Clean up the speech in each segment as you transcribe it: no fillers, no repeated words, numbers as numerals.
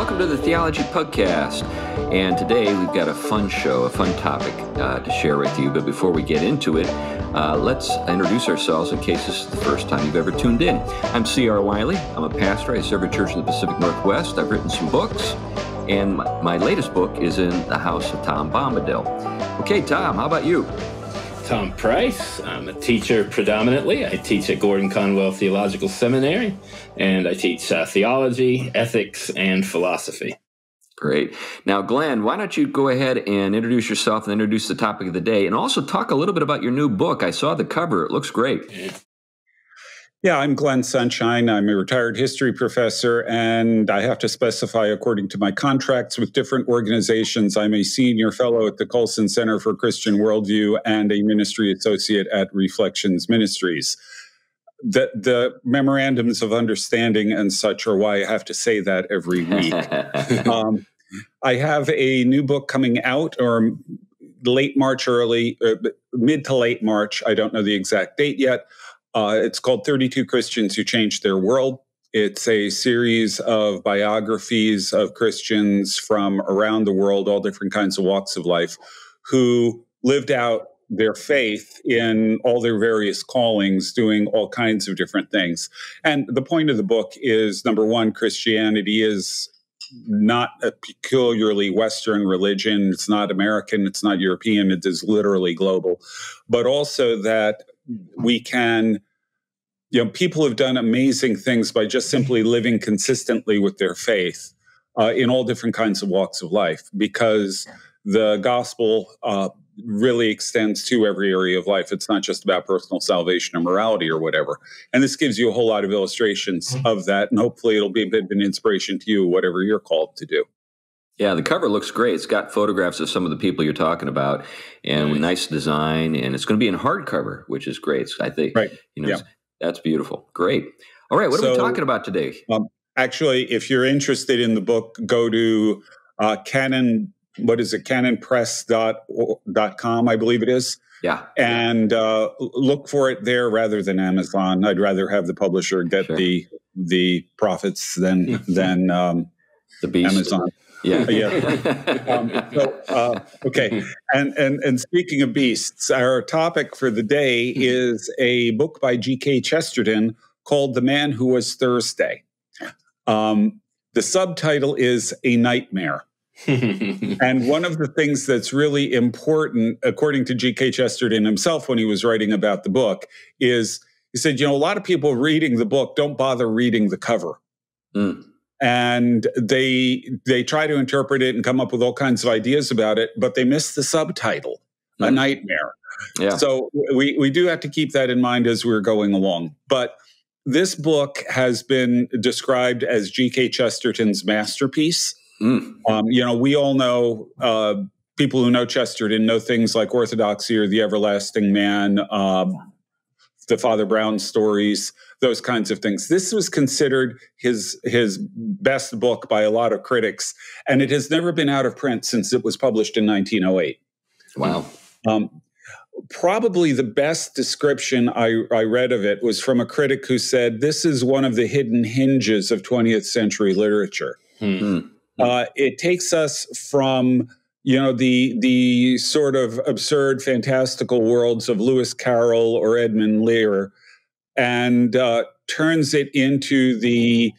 welcome to the Theology Pugcast. And today we've got a fun show, a fun topic to share with you. But before we get into it, let's introduce ourselves in case this is the first time you've ever tuned in. I'm C.R. Wiley. I'm a pastor. I serve a church in the Pacific Northwest. I've written some books, and my latest book is in the house of Tom Bombadil. Okay, Tom, how about you? Tom Price. I'm a teacher predominantly. I teach at Gordon Conwell Theological Seminary, and I teach theology, ethics, and philosophy. Great. Now, Glenn, why don't you go ahead and introduce yourself and introduce the topic of the day, and also talk a little bit about your new book. I saw the cover. It looks great. Yeah, I'm Glenn Sunshine. I'm a retired history professor, and I have to specify, according to my contracts with different organizations, I'm a senior fellow at the Colson Center for Christian Worldview and a ministry associate at Reflections Ministries. The memorandums of understanding and such are why I have to say that every week. I have a new book coming out, or late March, mid to late March. I don't know the exact date yet. It's called 32 Christians Who Changed Their World. It's a series of biographies of Christians from around the world, all different kinds of walks of life, who lived out their faith in all their various callings, doing all kinds of different things. And the point of the book is, number one, Christianity is not a peculiarly Western religion. It's not American. It's not European. It is literally global. But also that we can, people have done amazing things by just simply living consistently with their faith in all different kinds of walks of life, because the gospel really extends to every area of life. It's not just about personal salvation or morality or whatever. And this gives you a whole lot of illustrations of that, and hopefully it'll be a bit of an inspiration to you, whatever you're called to do. Yeah, the cover looks great. It's got photographs of some of the people you're talking about, and nice design, and it's going to be in hardcover, which is great. So I think, that's beautiful. Great. All right, what are we talking about today? Actually, if you're interested in the book, go to canonpress.com, I believe it is. Yeah. And look for it there rather than Amazon. I'd rather have the publisher get the profits than the beast. Amazon. Yeah. Okay. And speaking of beasts, our topic for the day is a book by G.K. Chesterton called The Man Who Was Thursday. The subtitle is A Nightmare. And one of the things that's really important, according to G.K. Chesterton himself when he was writing about the book, is he said, a lot of people reading the book don't bother reading the cover. And they try to interpret it and come up with all kinds of ideas about it, but they miss the subtitle, A Nightmare. Yeah. So we do have to keep that in mind as we're going along. But this book has been described as G.K. Chesterton's masterpiece. We all know, people who know Chesterton know things like Orthodoxy or The Everlasting Man, the Father Brown stories, those kinds of things. This was considered his best book by a lot of critics, and it has never been out of print since it was published in 1908. Wow. Probably the best description I read of it was from a critic who said, this is one of the hidden hinges of 20th century literature. It takes us from the sort of absurd, fantastical worlds of Lewis Carroll or Edmund Lear, and turns it into the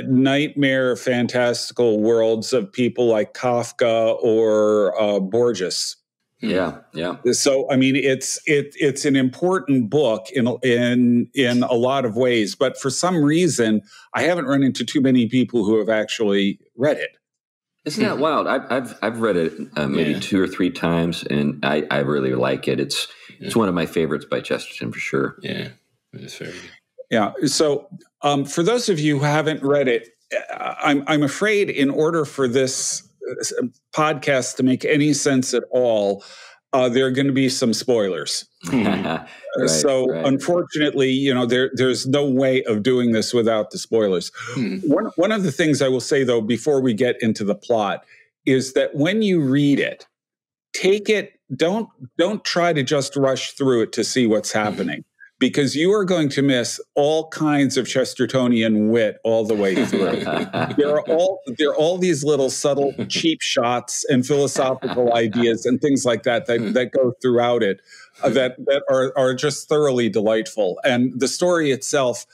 nightmare, fantastical worlds of people like Kafka or Borges. Yeah. So, I mean, it's an important book in a lot of ways, but for some reason, I haven't run into too many people who have actually read it. Isn't that wild? I've read it maybe 2 or 3 times, and I really like it. It's one of my favorites by Chesterton for sure. Yeah, it's very good. Yeah. So for those of you who haven't read it, I'm afraid in order for this podcast to make any sense at all, there are going to be some spoilers. Unfortunately, there's no way of doing this without the spoilers. One of the things I will say, though, before we get into the plot, is that when you read it, take it. Don't try to just rush through it to see what's happening. because you are going to miss all kinds of Chestertonian wit all the way through. there are all these little subtle cheap shots and philosophical ideas and things like that go throughout it that are just thoroughly delightful. And the story itself,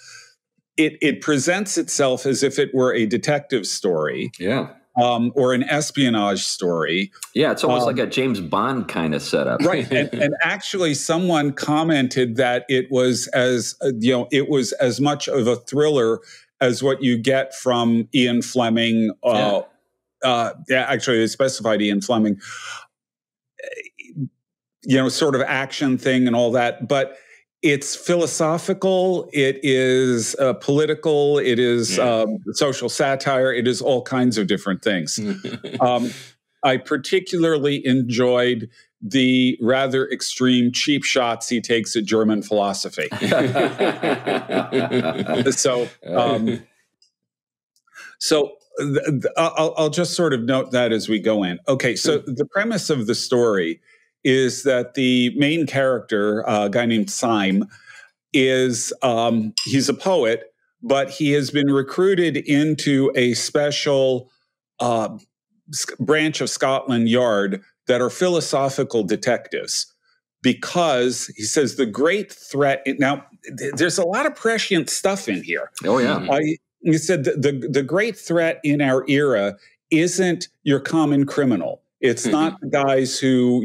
it presents itself as if it were a detective story. Yeah. Or an espionage story. Yeah, it's almost like a James Bond kind of setup. Right. And actually someone commented that it was as much of a thriller as what you get from Ian Fleming. Actually, they specified Ian Fleming, sort of action thing and all that. But it's philosophical, it is political, it is social satire, it is all kinds of different things. I particularly enjoyed the rather extreme cheap shots he takes at German philosophy. I'll just sort of note that as we go in. Okay, so the premise of the story is that the main character, a guy named Syme, he's a poet, but he has been recruited into a special branch of Scotland Yard that are philosophical detectives, because he says the great threat. Now, there's a lot of prescient stuff in here. Oh, yeah. He said the great threat in our era isn't your common criminal. It's not the guys who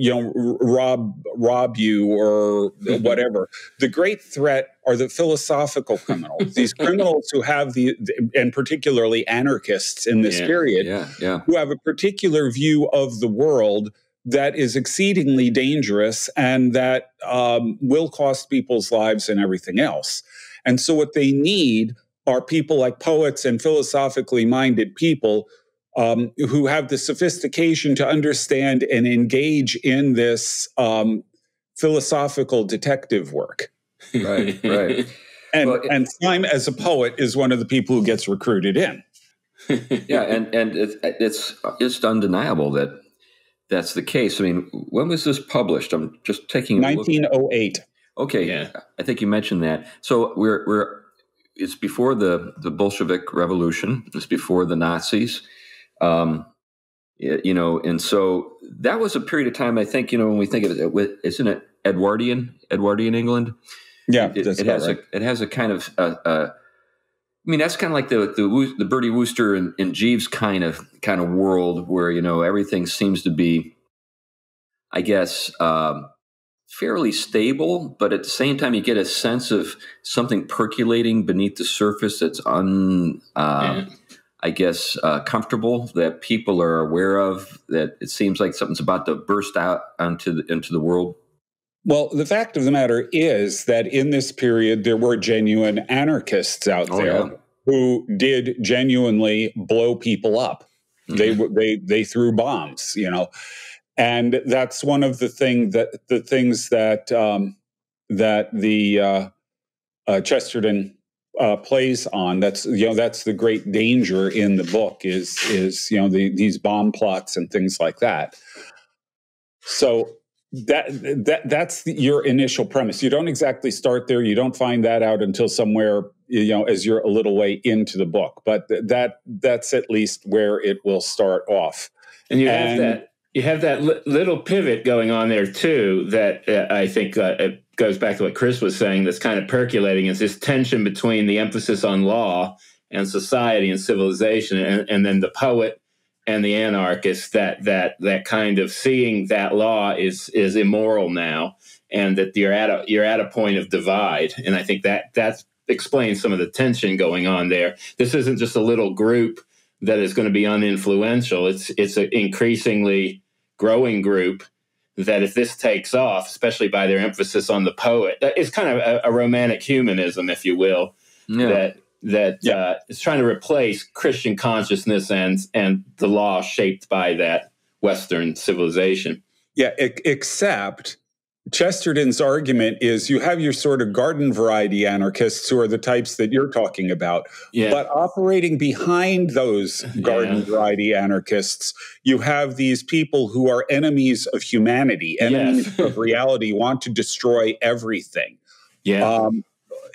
rob you or whatever. The great threat are the philosophical criminals. These criminals who have and particularly anarchists in this period, who have a particular view of the world that is exceedingly dangerous and that will cost people's lives and everything else. And so what they need are people like poets and philosophically minded people who have the sophistication to understand and engage in this philosophical detective work. Right, right. And Syme, as a poet, is one of the people who gets recruited in. Yeah, and it's undeniable that that's the case. I mean, when was this published? I'm just taking a 1908. Look. Okay, yeah. I think you mentioned that. So it's before the Bolshevik Revolution. It's before the Nazis. And so that was a period of time, I think, when we think of it, isn't it Edwardian England? Yeah, it has a kind of, I mean, that's kind of like the Bertie Wooster and Jeeves kind of world where, everything seems to be, I guess, fairly stable, but at the same time, you get a sense of something percolating beneath the surface that's comfortable, that people are aware of, that it seems like something's about to burst out into the world. Well, the fact of the matter is that in this period, there were genuine anarchists out there who did genuinely blow people up. Mm-hmm. They threw bombs, and that's one of the things that Chesterton plays on. That's the great danger in the book is these bomb plots and things like that. So that's your initial premise. You don't exactly start there. You don't find that out until somewhere as you're a little way into the book. But that's at least where it will start off. And you have that little pivot going on there too. That I think it goes back to what Chris was saying. That's kind of percolating. Is this tension between the emphasis on law and society and civilization, and then the poet and the anarchist, that kind of seeing that law is immoral now, and that you're at a point of divide. And I think that explains some of the tension going on there. This isn't just a little group that is going to be uninfluential. It's an increasingly growing group that, if this takes off, especially by their emphasis on the poet, it's kind of a romantic humanism, if you will, that is trying to replace Christian consciousness and the law shaped by that Western civilization. Yeah, except Chesterton's argument is you have your sort of garden variety anarchists who are the types that you're talking about. Yeah. But operating behind those garden variety anarchists, you have these people who are enemies of humanity, enemies of reality, want to destroy everything. Yeah.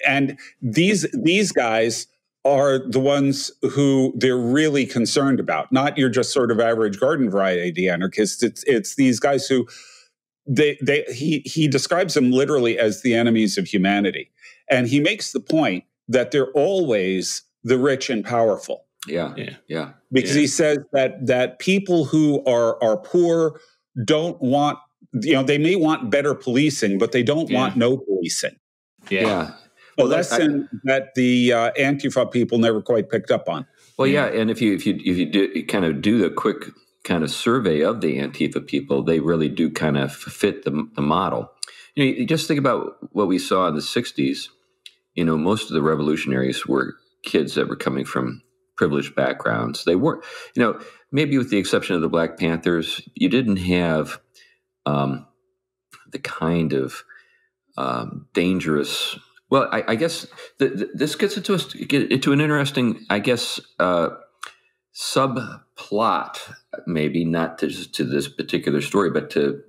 And these guys are the ones who they're really concerned about, not your just sort of average garden variety anarchists. It's these guys who he describes them literally as the enemies of humanity. And he makes the point that they're always the rich and powerful. Yeah. Because he says that people who are poor don't want, they may want better policing, but they don't want no policing. Yeah. A lesson that the Antifa people never quite picked up on. Well, yeah, and if you do the quick kind of survey of the Antifa people, they really do kind of fit the model. You just think about what we saw in the 60s. Most of the revolutionaries were kids that were coming from privileged backgrounds. They weren't, maybe with the exception of the Black Panthers, you didn't have the kind of dangerous. Well, I guess this gets into an interesting, I guess, subplot, maybe not to this particular story, but to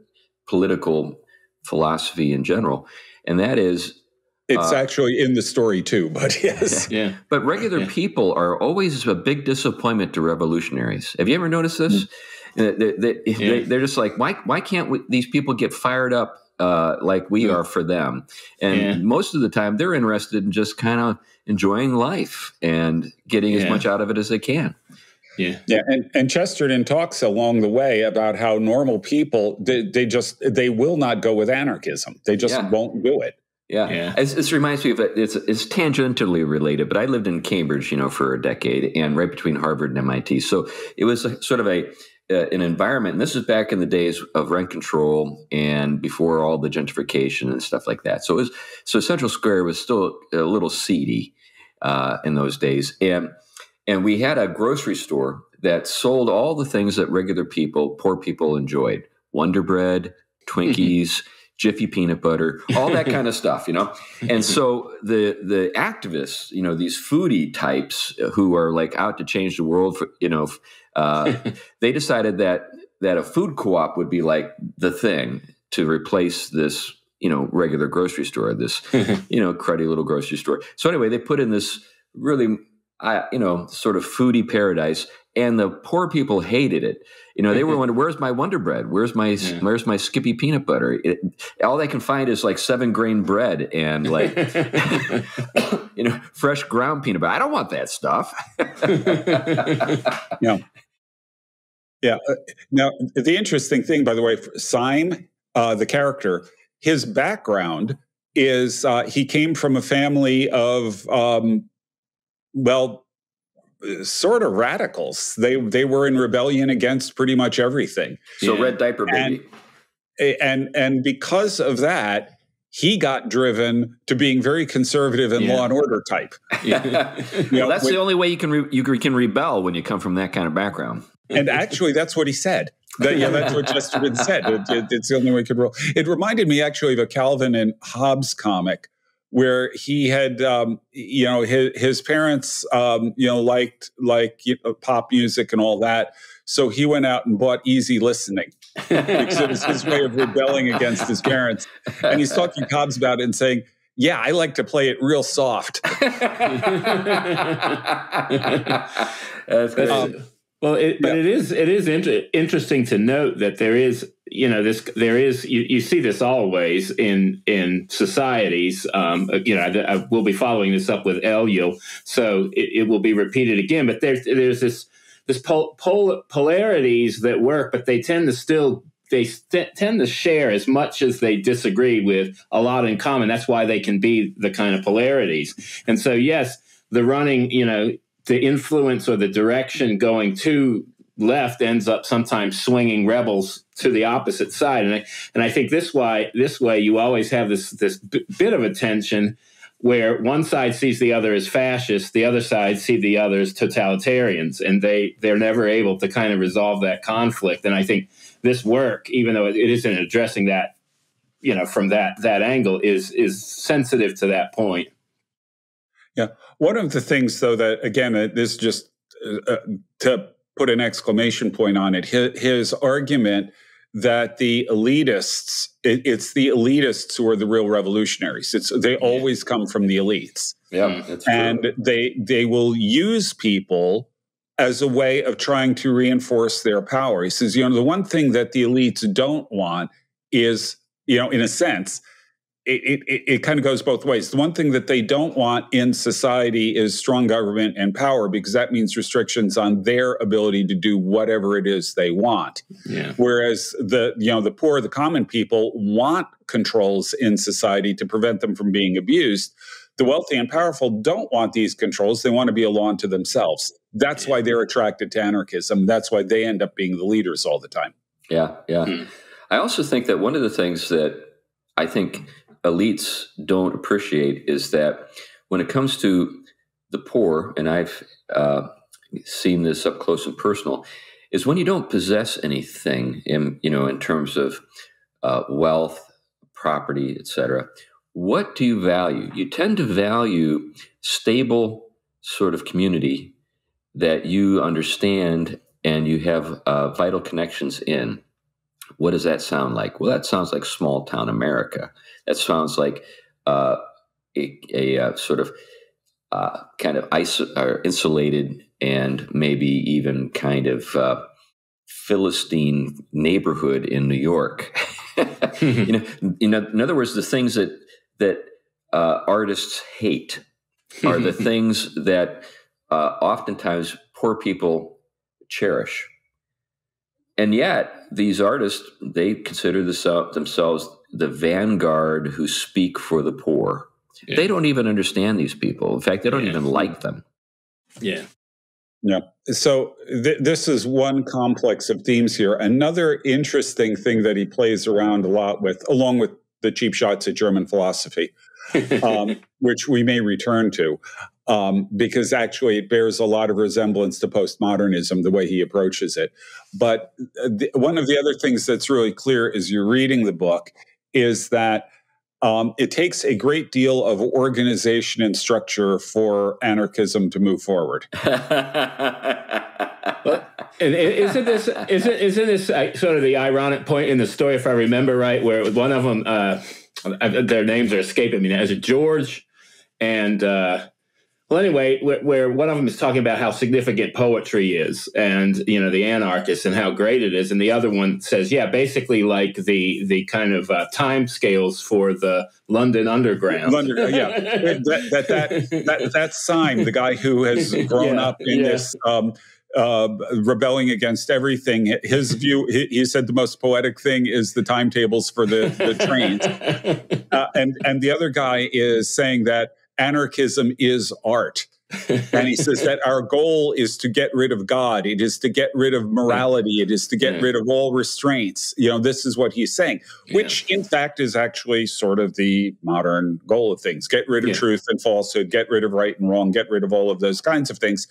political philosophy in general, and that is. It's actually in the story too, but yes. Yeah. But regular people are always a big disappointment to revolutionaries. Have you ever noticed this? They're just like, why can't these people get fired up like we are for them? And most of the time they're interested in just kind of enjoying life and getting as much out of it as they can. Yeah. And Chesterton talks along the way about how normal people, they will not go with anarchism. They just won't do it. Yeah. This reminds me of it's tangentially related, but I lived in Cambridge, for a decade, and right between Harvard and MIT. So it was sort of an environment, and this is back in the days of rent control and before all the gentrification and stuff like that. So Central Square was still a little seedy in those days, and we had a grocery store that sold all the things that regular people, poor people, enjoyed: Wonder Bread, Twinkies. Jiffy peanut butter, all that kind of stuff, And so the activists, these foodie types who are like out to change the world, they decided that a food co-op would be like the thing to replace this, regular grocery store, this, cruddy little grocery store. So anyway, they put in this really, sort of foodie paradise, and the poor people hated it. They were wondering, where's my Wonder Bread? Where's my Skippy peanut butter? All they can find is like 7-grain bread and like, fresh ground peanut butter. I don't want that stuff. Yeah. Now, the interesting thing, by the way, Syme, the character, his background is he came from a family of, sort of radicals. They were in rebellion against pretty much everything. So red diaper baby. And because of that, he got driven to being very conservative and law and order type. That's the only way you can rebel when you come from that kind of background. And actually, that's what he said. That's what Chesterton said. It's the only way he could roll. It reminded me actually of a Calvin and Hobbes comic, where he had, his parents, liked pop music and all that. So he went out and bought easy listening because it was his way of rebelling against his parents. And he's talking to Hobbes about it and saying, yeah, I like to play it real soft. That's good. But it is interesting to note that there is, you see this always in societies. I will be following this up with Eliel, so it will be repeated again. But there's this polarities that work, but they tend to share as much as they disagree with a lot in common. That's why they can be the kind of polarities. And so, yes, the running, the influence or the direction going to left ends up sometimes swinging rebels to the opposite side. And I think this way you always have this bit of a tension where one side sees the other as fascist, the other side see the other as totalitarians, and they're never able to kind of resolve that conflict. And I think this work, even though it isn't addressing that, from that angle, is sensitive to that point. Yeah. One of the things, though, that, again, this just to put an exclamation point on it, his argument that the elitists, it's the elitists who are the real revolutionaries. They always come from the elites. Yeah, that's true. And they will use people as a way of trying to reinforce their power. He says, the one thing that the elites don't want is, in a sense, it kind of goes both ways. The one thing that they don't want in society is strong government and power, because that means restrictions on their ability to do whatever it is they want. Yeah. Whereas the poor, the common people want controls in society to prevent them from being abused. The wealthy and powerful don't want these controls. They want to be a law unto themselves. That's why they're attracted to anarchism. That's why they end up being the leaders all the time. Yeah, yeah. I also think that one of the things that I think elites don't appreciate is that when it comes to the poor, and I've seen this up close and personal, is when you don't possess anything in terms of wealth, property, etc. What do you value? You tend to value stable sort of community that you understand and you have vital connections in. What does that sound like? Well, that sounds like small town America. That sounds like a sort of kind of insulated and maybe even kind of Philistine neighborhood in New York. In other words, the things that artists hate are the things that oftentimes poor people cherish. And yet, these artists, they consider themselves the vanguard who speak for the poor. Yeah. They don't even understand these people. In fact, they don't even like them. Yeah. Yeah. So this is one complex of themes here. Another interesting thing that he plays around a lot with, along with the cheap shots at German philosophy, which we may return to, because actually it bears a lot of resemblance to postmodernism, the way he approaches it. But one of the other things that's really clear as you're reading the book is that it takes a great deal of organization and structure for anarchism to move forward. Isn't this sort of the ironic point in the story, if I remember right, where one of them, their names are escaping me now, is it George? And well, anyway, where one of them is talking about how significant poetry is, and the anarchists and how great it is, and the other one says, yeah, basically like the kind of time scales for the London Underground. Yeah, that's Syme, the guy who has grown up in this. Rebelling against everything. His view, he said the most poetic thing is the timetables for the trains. And the other guy is saying that anarchism is art. And he says that our goal is to get rid of God. It is to get rid of morality. It is to get rid of all restraints. This is what he's saying, which in fact is actually sort of the modern goal of things. Get rid of truth and falsehood, get rid of right and wrong, get rid of all of those kinds of things.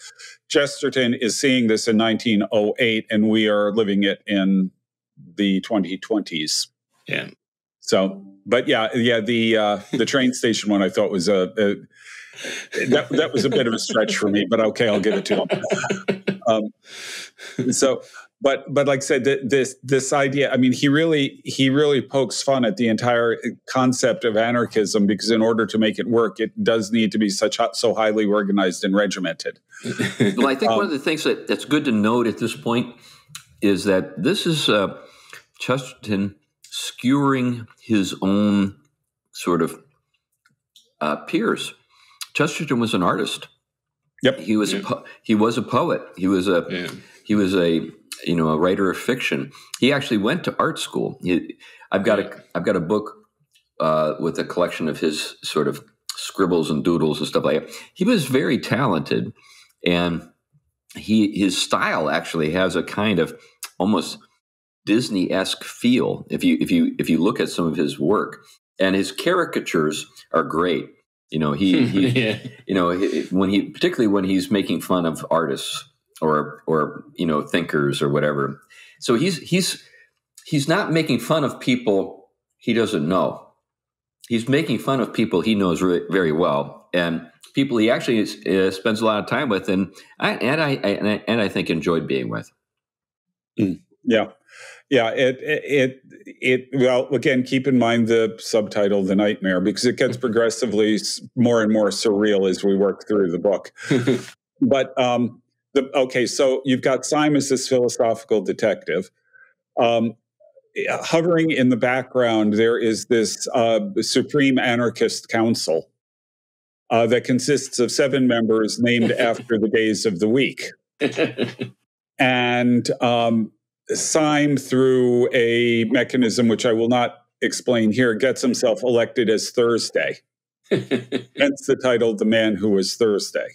Chesterton is seeing this in 1908, and we are living it in the 2020s. Yeah. So, but the train station one I thought was that was a bit of a stretch for me, but okay, I'll give it to him. But like I said, this idea, I mean, he really pokes fun at the entire concept of anarchism, because in order to make it work, it does need to be so highly organized and regimented. Well, I think one of the things that's good to note at this point is that this is Chesterton skewering his own sort of peers. Chesterton was an artist. Yep. He was a poet. He was a writer of fiction. He actually went to art school. I've got a book with a collection of his sort of scribbles and doodles and stuff like that. He was very talented, and his style actually has a kind of almost Disney-esque feel if you look at some of his work, and his caricatures are great. Particularly when he's making fun of artists or thinkers or whatever. So he's not making fun of people he doesn't know. He's making fun of people he knows very well, and people he actually spends a lot of time with, and I think enjoyed being with. Yeah. Yeah, well, again, keep in mind the subtitle, The Nightmare, because it gets progressively more and more surreal as we work through the book. But, so you've got Syme as this philosophical detective. Hovering in the background, there is this Supreme Anarchist Council that consists of 7 members named after the days of the week. And Syme, through a mechanism which I will not explain here, gets himself elected as Thursday. Hence the title, The Man Who Was Thursday.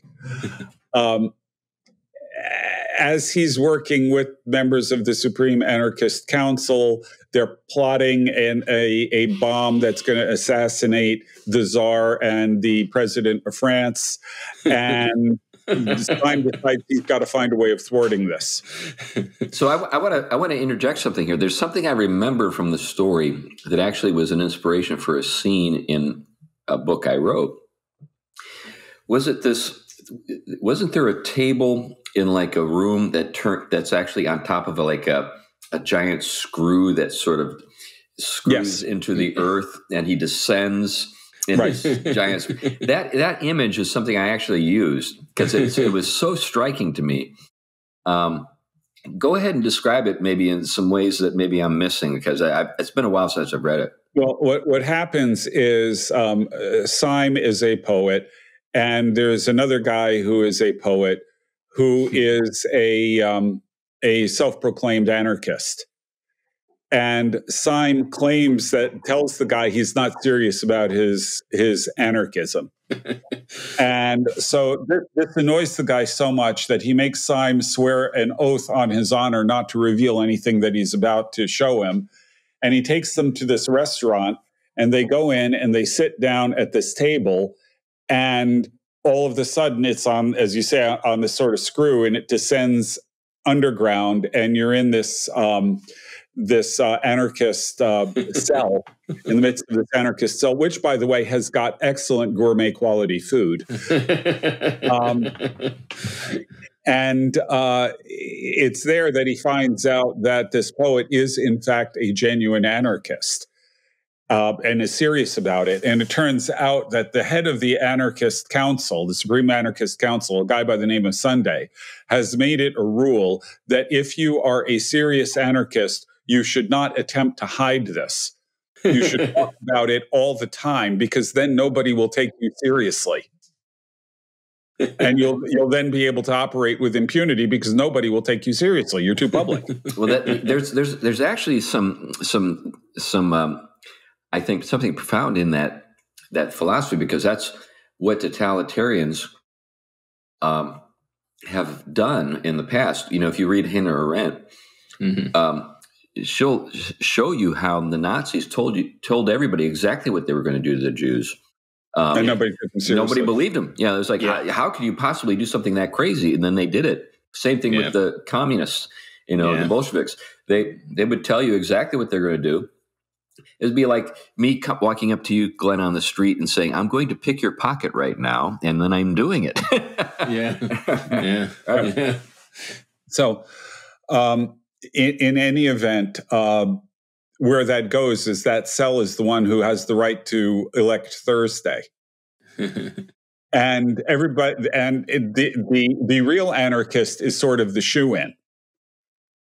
As he's working with members of the Supreme Anarchist Council, they're plotting a bomb that's going to assassinate the Tsar and the President of France. And Syme decides he's got to find a way of thwarting this. So I want to interject something here. There's something I remember from the story that actually was an inspiration for a scene in a book I wrote. Wasn't there a table in like a room that's actually on top of a giant screw that sort of screws into the earth, and he descends in this giant. That image is something I actually used because it was so striking to me. Go ahead and describe it, maybe in some ways that maybe I'm missing, because it's been a while since I've read it. Well, what happens is Syme is a poet, and there's another guy who is a poet who is a self-proclaimed anarchist. And Syme tells the guy he's not serious about his anarchism. And so this annoys the guy so much that he makes Syme swear an oath on his honor not to reveal anything that he's about to show him. And he takes them to this restaurant, and they go in and they sit down at this table, and all of a sudden it's on, as you say, on this sort of screw, and it descends underground, and you're in this anarchist cell, in the midst of this anarchist cell, which, by the way, has got excellent gourmet quality food. And it's there that he finds out that this poet is, in fact, a genuine anarchist and is serious about it. And it turns out that the head of the anarchist council, the Supreme Anarchist Council, a guy by the name of Sunday, has made it a rule that if you are a serious anarchist, you should not attempt to hide this. You should talk about it all the time, because then nobody will take you seriously. And you'll then be able to operate with impunity because nobody will take you seriously. You're too public. Well, there's actually some I think something profound in that philosophy, because that's what totalitarians have done in the past. If you read Hannah Arendt, she'll show you how the Nazis told everybody exactly what they were going to do to the Jews. And nobody took them seriously. Nobody believed them. Yeah, it was like, how could you possibly do something that crazy? And then they did it. Same thing with the communists, the Bolsheviks. They would tell you exactly what they're going to do. It'd be like me walking up to you, Glenn, on the street and saying, "I'm going to pick your pocket right now," and then I'm doing it. Yeah. So, in any event, where that goes is that cell is the one who has the right to elect Thursday. And everybody, and the real anarchist is sort of the shoe-in,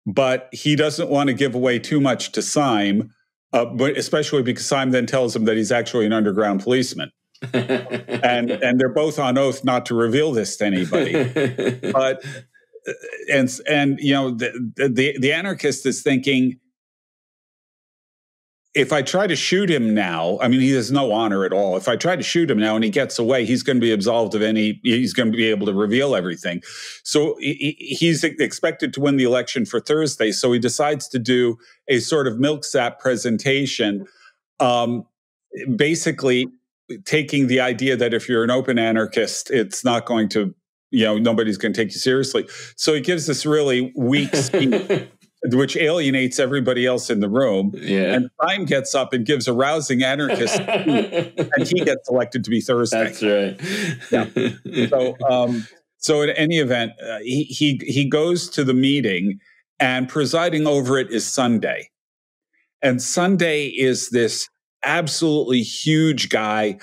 but he doesn't want to give away too much to Syme, but especially because Syme then tells him that he's actually an underground policeman, and they're both on oath not to reveal this to anybody. But the anarchist is thinking, if I try to shoot him now, I mean, he has no honor at all. If I try to shoot him now and he gets away, he's going to be absolved of he's going to be able to reveal everything. So he's expected to win the election for Thursday. So he decides to do a sort of milksap presentation, basically taking the idea that if you're an open anarchist, it's not going to, nobody's going to take you seriously. So he gives this really weak speech, which alienates everybody else in the room. Yeah. And Syme gets up and gives a rousing anarchist speech, and he gets elected to be Thursday. That's right. Yeah. So in any event, he goes to the meeting, and presiding over it is Sunday. And Sunday is this absolutely huge guy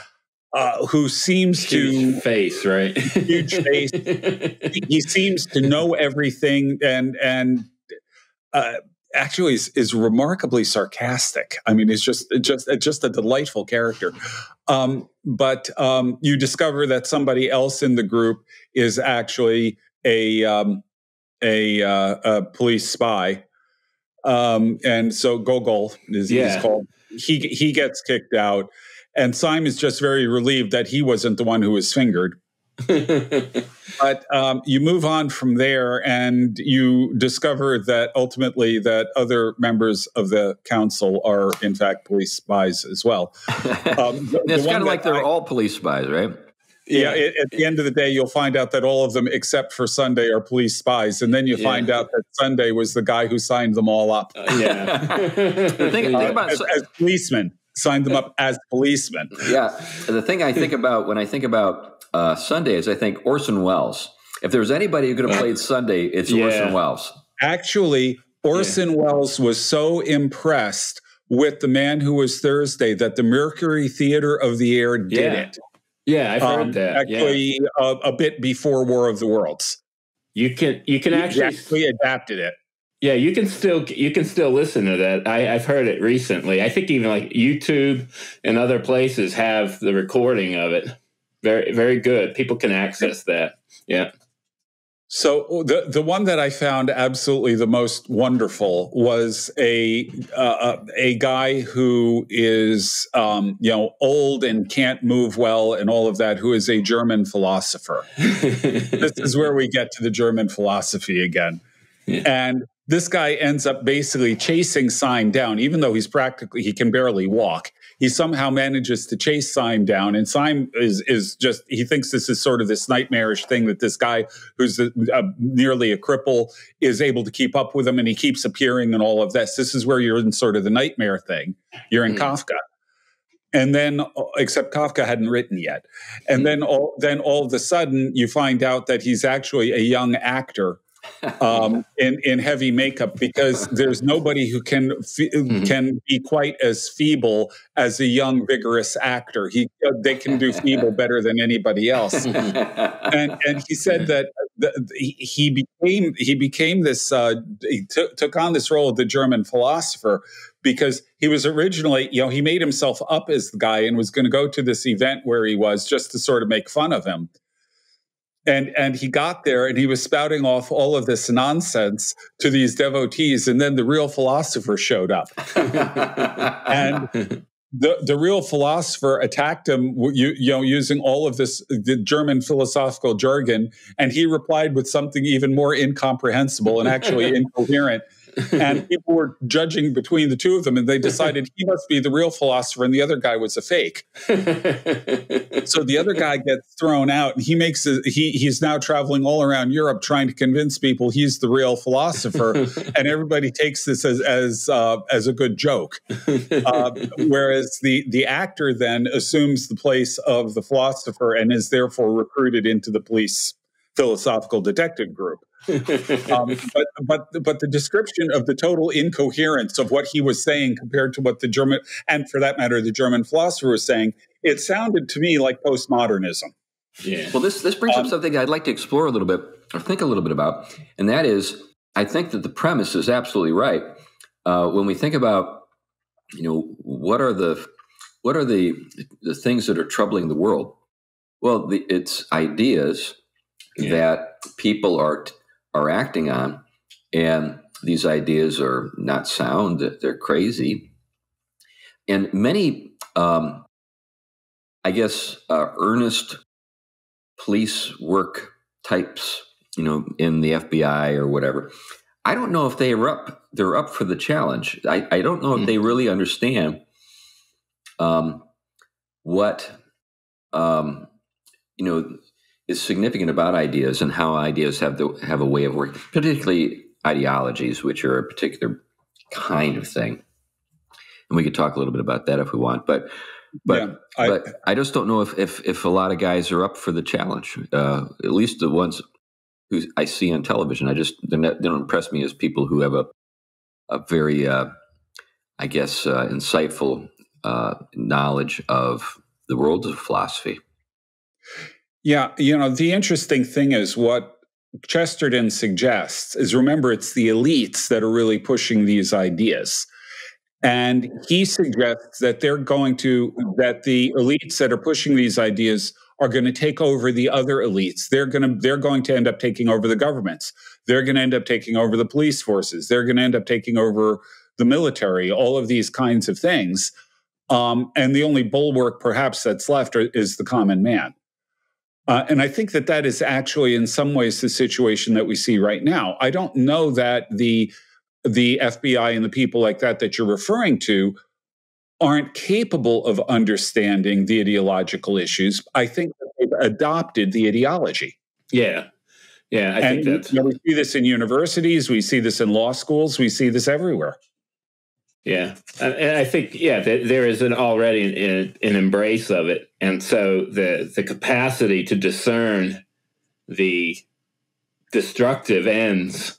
who seems huge face, right? Huge face. He seems to know everything, and actually is remarkably sarcastic. I mean, it's just a delightful character. But you discover that somebody else in the group is actually a police spy, and so Gogol is called. He gets kicked out. And Syme is just very relieved that he wasn't the one who was fingered. But you move on from there, and you discover that ultimately that other members of the council are, in fact, police spies as well. It's kind of like they're all police spies, right? Yeah, at the end of the day, you'll find out that all of them, except for Sunday, are police spies. And then you find out that Sunday was the guy who signed them all up. The thing about as policemen. Signed them up as policemen. Yeah. The thing I think about when I think about Sunday is I think Orson Welles. If there's anybody who could have played Sunday, it's Orson Welles. Actually, Orson Welles was so impressed with The Man Who Was Thursday that the Mercury Theater of the Air did it. Yeah, I've heard that. Actually, a bit before War of the Worlds. You can actually adapted it. Yeah, you can still listen to that. I've heard it recently. I think even like YouTube and other places have the recording of it. Very, very good. People can access that. Yeah. So the one that I found absolutely the most wonderful was a guy who is old and can't move well and all of that, who is a German philosopher. This is where we get to the German philosophy again. Yeah. And this guy ends up basically chasing Syme down, even though he can barely walk. He somehow manages to chase Syme down, and Syme is just, he thinks this is sort of this nightmarish thing that this guy who's nearly a cripple is able to keep up with him, and he keeps appearing and all of this. This is where you're in sort of the nightmare thing. You're in Kafka. And then, except Kafka hadn't written yet. And then all of a sudden, you find out that he's actually a young actor in heavy makeup, because there's nobody who can be quite as feeble as a young, vigorous actor. They can do feeble better than anybody else. And he said that he became this. He took on this role of the German philosopher because he was originally, he made himself up as the guy and was going to go to this event where he was just to sort of make fun of him. And he got there and he was spouting off all of this nonsense to these devotees. And then the real philosopher showed up. And the real philosopher attacked him, using all of the German philosophical jargon. And he replied with something even more incomprehensible and actually incoherent. And people were judging between the two of them, and they decided he must be the real philosopher and the other guy was a fake. So the other guy gets thrown out, and he's now traveling all around Europe trying to convince people he's the real philosopher, and everybody takes this as a good joke. Whereas the actor then assumes the place of the philosopher and is therefore recruited into the police philosophical detective group. But the description of the total incoherence of what he was saying compared to what the German, and for that matter, the German philosopher was saying, it sounded to me like postmodernism. Yeah. Well, this brings up something I'd like to explore a little bit or think a little bit about, and that is, I think that the premise is absolutely right. When we think about, what are the things that are troubling the world? Well, it's ideas that people are acting on, and these ideas are not sound, they're crazy. And many, earnest police work types, in the FBI or whatever, I don't know if they're up for the challenge. I don't know if they really understand what, is significant about ideas and how ideas have a way of working, particularly ideologies, which are a particular kind of thing. And we could talk a little bit about that if we want, but I just don't know if a lot of guys are up for the challenge. At least the ones who I see on television. They don't impress me as people who have a very, insightful knowledge of the world of philosophy. Yeah, the interesting thing is what Chesterton suggests is, remember, it's the elites that are really pushing these ideas. And he suggests that that the elites that are pushing these ideas are going to take over the other elites. They're going to end up taking over the governments. They're going to end up taking over the police forces. They're going to end up taking over the military, all of these kinds of things. And the only bulwark perhaps that's left is the common man. And I think that is actually in some ways the situation that we see right now. I don't know that the FBI and the people like that you're referring to aren't capable of understanding the ideological issues. I think that they've adopted the ideology. Yeah. I think that's... we see this in universities. We see this in law schools. We see this everywhere. Yeah. And I think, there is already an embrace of it. And so the capacity to discern the destructive ends,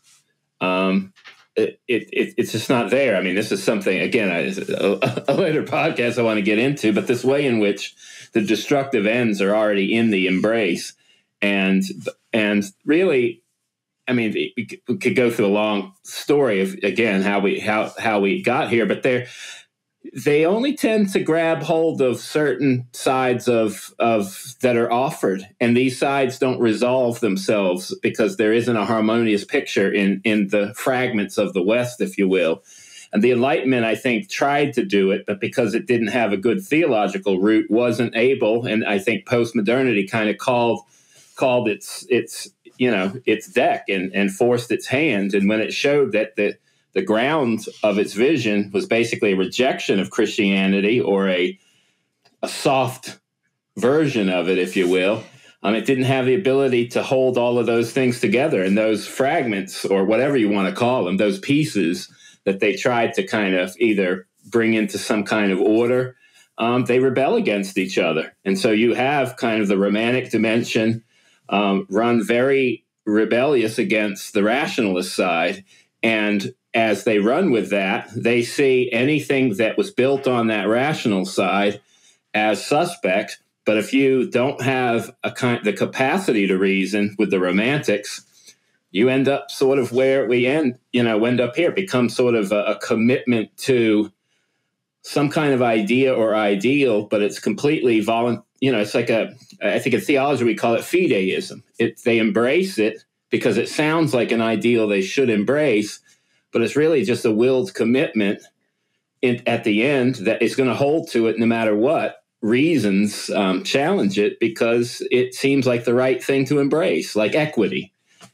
it's just not there. I mean, this is something, again, a later podcast I want to get into, but this way in which the destructive ends are already in the embrace. And really, I mean, we could go through a long story of, again, how we got here, but they only tend to grab hold of certain sides of that are offered, and these sides don't resolve themselves because there isn't a harmonious picture in the fragments of the West, if you will. And the Enlightenment, I think, tried to do it, but because it didn't have a good theological root, wasn't able. And I think postmodernity kind of called its deck and forced its hand. And when it showed that the ground of its vision was basically a rejection of Christianity, or a soft version of it, if you will, it didn't have the ability to hold all of those things together. And those fragments, or whatever you want to call them, those pieces that they tried to kind of either bring into some kind of order, they rebel against each other. And so you have kind of the romantic dimension run very rebellious against the rationalist side. And as they run with that, they see anything that was built on that rational side as suspect. But if you don't have the capacity to reason with the romantics, you end up sort of where we end up here. It becomes sort of a commitment to some kind of idea or ideal, but it's completely it's like I think in theology we call it fideism. They embrace it because it sounds like an ideal they should embrace, but it's really just a willed commitment at the end that is going to hold to it no matter what reasons challenge it, because it seems like the right thing to embrace, like equity.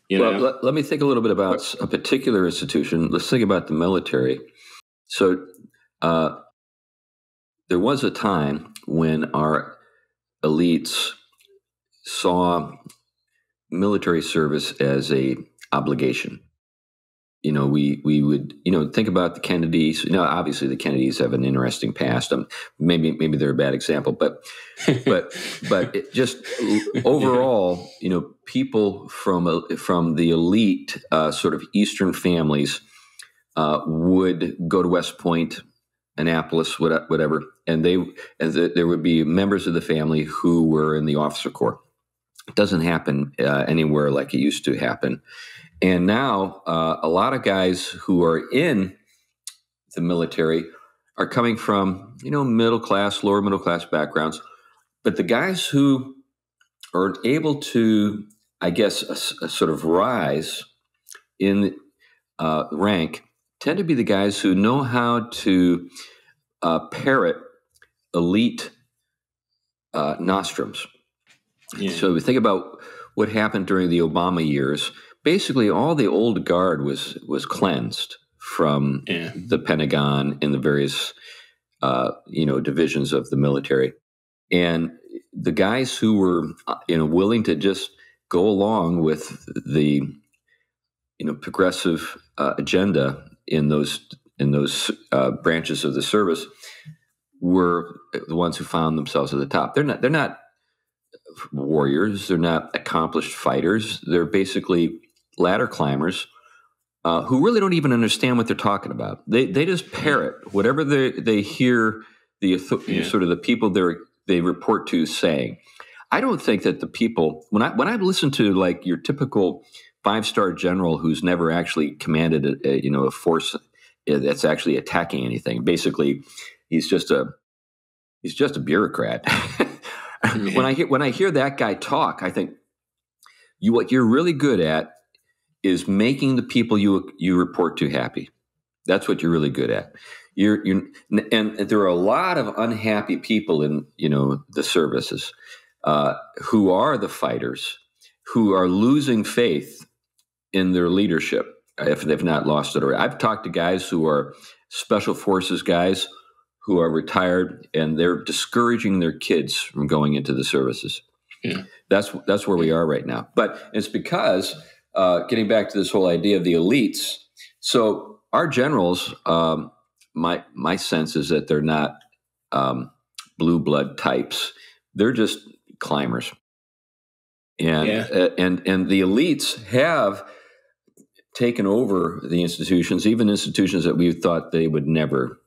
Well, let me think a little bit about a particular institution. Let's think about the military. So there was a time when our elites saw military service as a obligation. We would, think about the Kennedys. Obviously the Kennedys have an interesting past. Maybe they're a bad example, but it just overall, people from the elite sort of Eastern families would go to West Point, Annapolis, whatever, and there would be members of the family who were in the officer corps. It doesn't happen anywhere like it used to happen. And now a lot of guys who are in the military are coming from, middle class, lower middle class backgrounds. But the guys who are able to, I guess, sort of rise in rank tend to be the guys who know how to parrot elite nostrums. Yeah. So we think about what happened during the Obama years. Basically, all the old guard was cleansed from the Pentagon and the various divisions of the military, and the guys who were willing to just go along with the progressive agenda in those branches of the service were the ones who found themselves at the top. They're not warriors. They're not accomplished fighters. They're basically ladder climbers who really don't even understand what they're talking about. They just parrot whatever they hear sort of the people they report to saying. I don't think that the people when I listen to like your typical 5-star general who's never actually commanded a force that's actually attacking anything. Basically, he's just a bureaucrat. When I hear that guy talk, I think what you're really good at is making the people you report to happy. That's what you're really good at. And there are a lot of unhappy people in the services who are the fighters, who are losing faith in their leadership if they've not lost it already. I've talked to guys who are special forces guys who are retired, and they're discouraging their kids from going into the services. Yeah. That's where we are right now. But it's because, getting back to this whole idea of the elites, so our generals, my sense is that they're not blue blood types. They're just climbers. And the elites have taken over the institutions, even institutions that we thought they'd never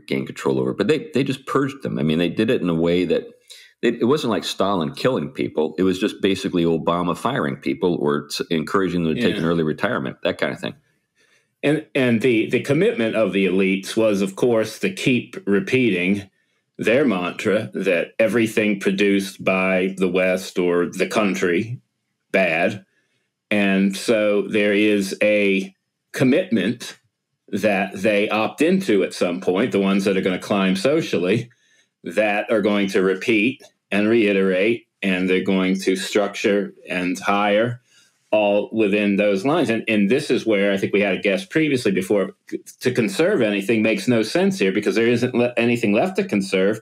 gain control over. But they just purged them. I mean, they did it in a way that it wasn't like Stalin killing people. It was just basically Obama firing people or encouraging them to take an early retirement, that kind of thing. And the commitment of the elites was, of course, to keep repeating their mantra that everything produced by the West or the country, bad. And so there is a commitment that they opt into at some point, the ones that are going to climb socially, that are going to repeat and reiterate, and they're going to structure and hire all within those lines. And this is where I think we had a guest previously before, to conserve anything makes no sense here, because there isn't anything left to conserve,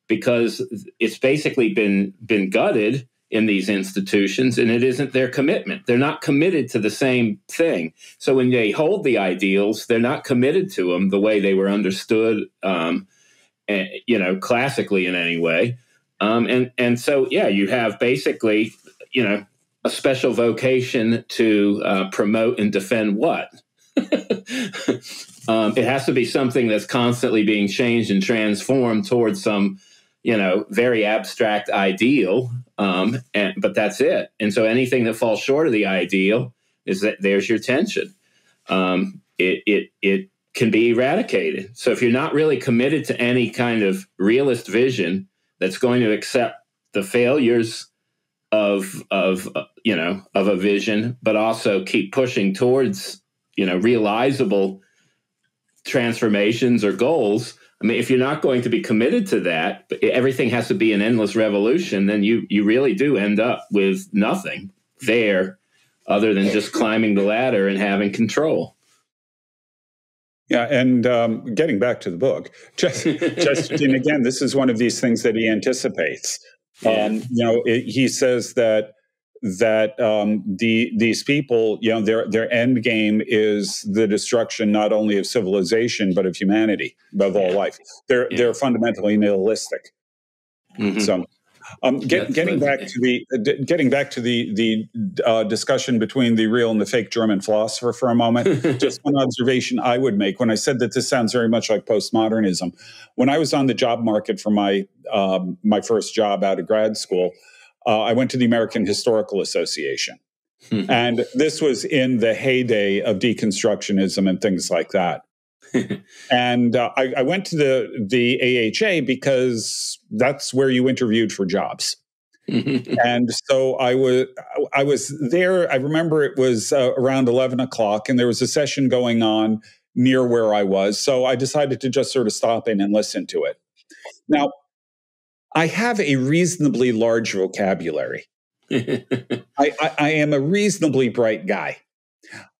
because it's basically been gutted in these institutions, and it isn't their commitment. They're not committed to the same thing. So when they hold the ideals, they're not committed to them the way they were understood, classically in any way. And so, you have basically, a special vocation to promote and defend what? It has to be something that's constantly being changed and transformed towards some, very abstract ideal. But that's it. And so anything that falls short of the ideal is that there's your tension. It can be eradicated. So if you're not really committed to any kind of realist vision that's going to accept the failures of a vision, but also keep pushing towards, realizable transformations or goals. I mean, if you're not going to be committed to that, but everything has to be an endless revolution, then you really do end up with nothing there other than just climbing the ladder and having control. Yeah, and getting back to the book, Chesterton, again, this is one of these things that he anticipates. He says that these people, their end game is the destruction not only of civilization but of humanity, above all life. They're fundamentally nihilistic. Mm-hmm. So, getting back to the discussion between the real and the fake German philosopher for a moment, just one observation I would make when I said that this sounds very much like postmodernism. When I was on the job market for my first job out of grad school, I went to the American Historical Association. Mm-hmm. And this was in the heyday of deconstructionism and things like that. And I went to the AHA because that's where you interviewed for jobs. And so I was there. I remember it was around 11 o'clock, and there was a session going on near where I was. So I decided to just sort of stop in and listen to it. Now, I have a reasonably large vocabulary. I am a reasonably bright guy.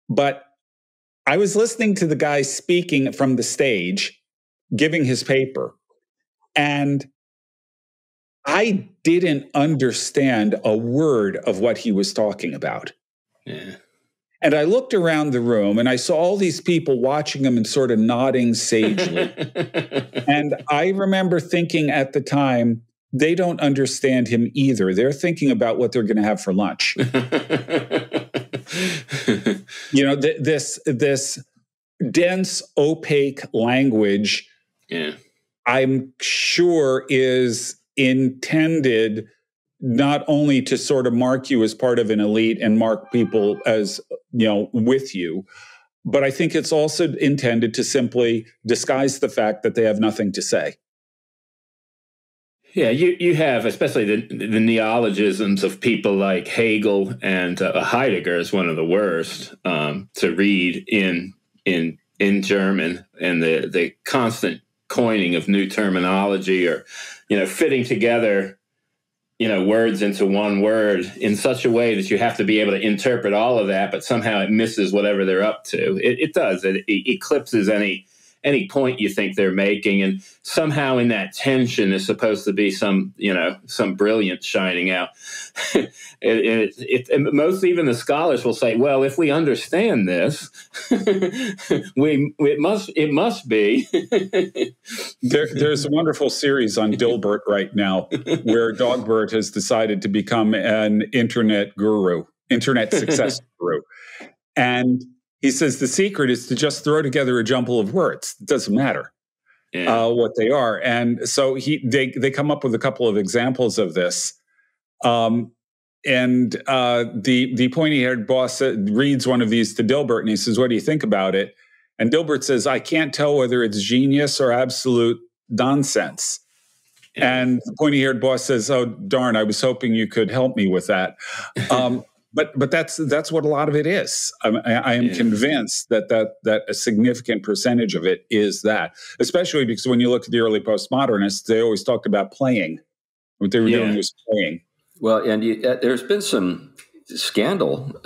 But I was listening to the guy speaking from the stage, giving his paper, and I didn't understand a word of what he was talking about. Yeah. And I looked around the room and I saw all these people watching him and sort of nodding sagely. And I remember thinking at the time, they don't understand him either. They're thinking about what they're going to have for lunch. This dense, opaque language, I'm sure, is intended not only to sort of mark you as part of an elite and mark people as, with you, but I think it's also intended to simply disguise the fact that they have nothing to say. Yeah, you have, especially the neologisms of people like Hegel and Heidegger is one of the worst to read in German, and the constant coining of new terminology, or fitting together words into one word in such a way that you have to be able to interpret all of that, but somehow it misses whatever they're up to. It does. It eclipses any point you think they're making, and somehow in that tension is supposed to be some brilliance shining out. Most even the scholars will say, well, if we understand this, it must be. There's a wonderful series on Dilbert right now where Dogbert has decided to become an internet success guru. And he says the secret is to just throw together a jumble of words. It doesn't matter what they are. And so they come up with a couple of examples of this. The pointy-haired boss reads one of these to Dilbert, and he says, "What do you think about it?" And Dilbert says, "I can't tell whether it's genius or absolute nonsense." And the pointy-haired boss says, "Oh, darn, I was hoping you could help me with that." But that's what a lot of it is. I am convinced that a significant percentage of it is that, especially because when you look at the early postmodernists, they always talked about playing. What they were doing was playing. Well, and there's been some scandal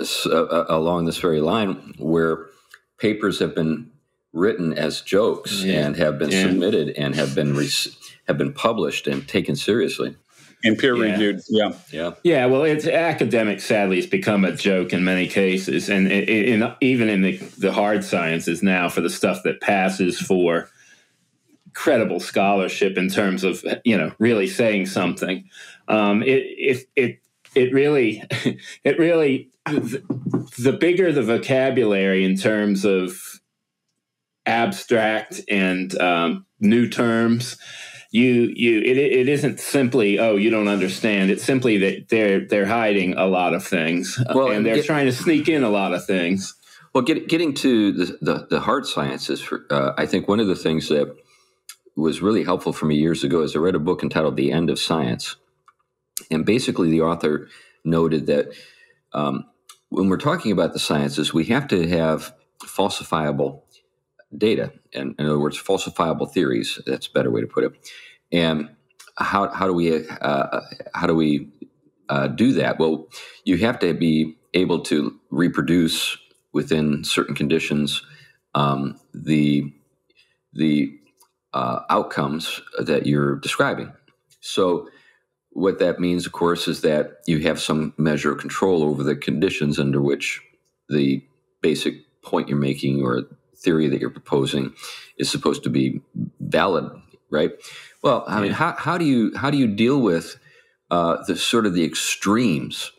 along this very line where papers have been written as jokes and have been submitted and have been published and taken seriously. And peer-reviewed, Yeah, well, it's academic, sadly, has become a joke in many cases. And even in the hard sciences now, for the stuff that passes for credible scholarship in terms of, really saying something, it really, the bigger the vocabulary in terms of abstract and new terms, it isn't simply, oh, you don't understand. It's simply that they're hiding a lot of things, and they're trying to sneak in a lot of things. Well, getting to the hard sciences, I think one of the things that was really helpful for me years ago is I read a book entitled "The End of Science," and basically the author noted that when we're talking about the sciences, we have to have falsifiable data, and in other words, falsifiable theories. That's a better way to put it. And how do we do that? Well, you have to be able to reproduce within certain conditions the outcomes that you're describing. So what that means, of course, is that you have some measure of control over the conditions under which the basic point you're making or theory that you're proposing is supposed to be valid, right? Well, I mean, how do you deal with the sort of the extremes,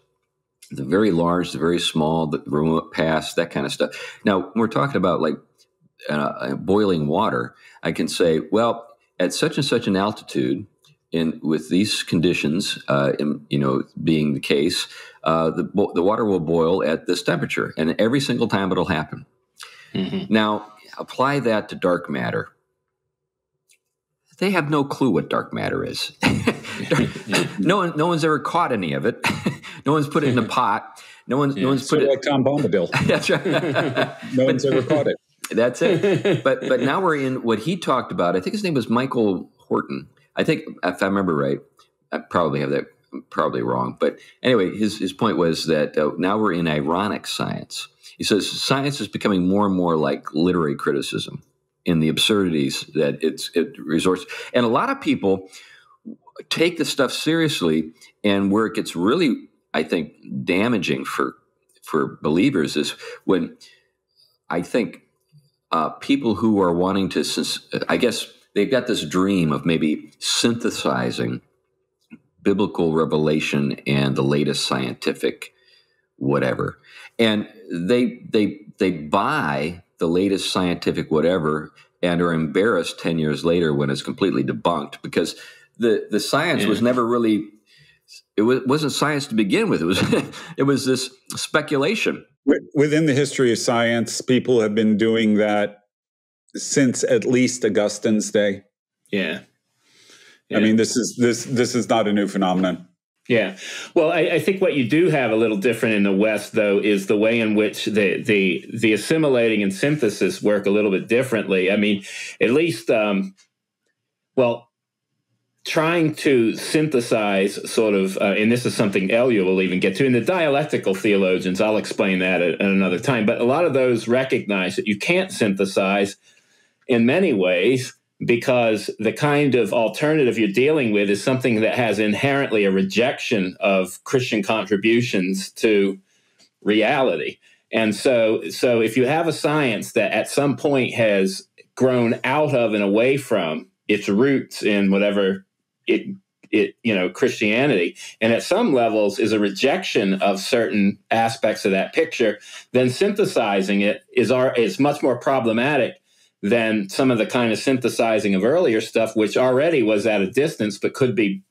the very large, the very small, the remote past, that kind of stuff? Now, when we're talking about like boiling water, I can say, well, at such and such an altitude, with these conditions, being the case, the water will boil at this temperature, and every single time it'll happen. Mm-hmm. Now, apply that to dark matter. They have no clue what dark matter is. No one's ever caught any of it. No one's put it in a pot. No one's put it like Tom Bombadil. That's right. No one's ever caught it. That's it. But now we're in what he talked about. I think his name was Michael Horton. I think, if I remember right, I probably have that probably wrong. But anyway, his point was that now we're in ironic science. He says science is becoming more and more like literary criticism in the absurdities that it resorts. And a lot of people take this stuff seriously, and where it gets really, I think, damaging for believers is when I think people who are wanting to, I guess they've got this dream of maybe synthesizing biblical revelation and the latest scientific whatever. And they buy the latest scientific whatever and are embarrassed 10 years later when it's completely debunked, because the science was never really, wasn't science to begin with. It was this speculation. Within the history of science, people have been doing that since at least Augustine's day. Yeah. I mean, this is not a new phenomenon. Yeah. Well, I think what you do have a little different in the West, though, is the way in which the assimilating and synthesis work a little bit differently. I mean, at least, trying to synthesize sort of, and this is something Elia will even get to, in the dialectical theologians, I'll explain that at another time, but a lot of those recognize that you can't synthesize in many ways, because the kind of alternative you're dealing with is something that has inherently a rejection of Christian contributions to reality. And so if you have a science that at some point has grown out of and away from its roots in whatever Christianity, and at some levels is a rejection of certain aspects of that picture, then synthesizing it is much more problematic than some of the kind of synthesizing of earlier stuff, which already was at a distance, but could be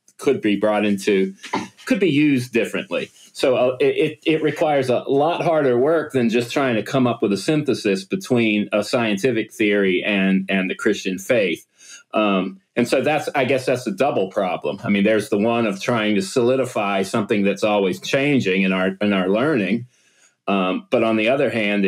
used differently. So it requires a lot harder work than just trying to come up with a synthesis between a scientific theory and the Christian faith. And so I guess that's a double problem. I mean, there's the one of trying to solidify something that's always changing in our learning. But on the other hand,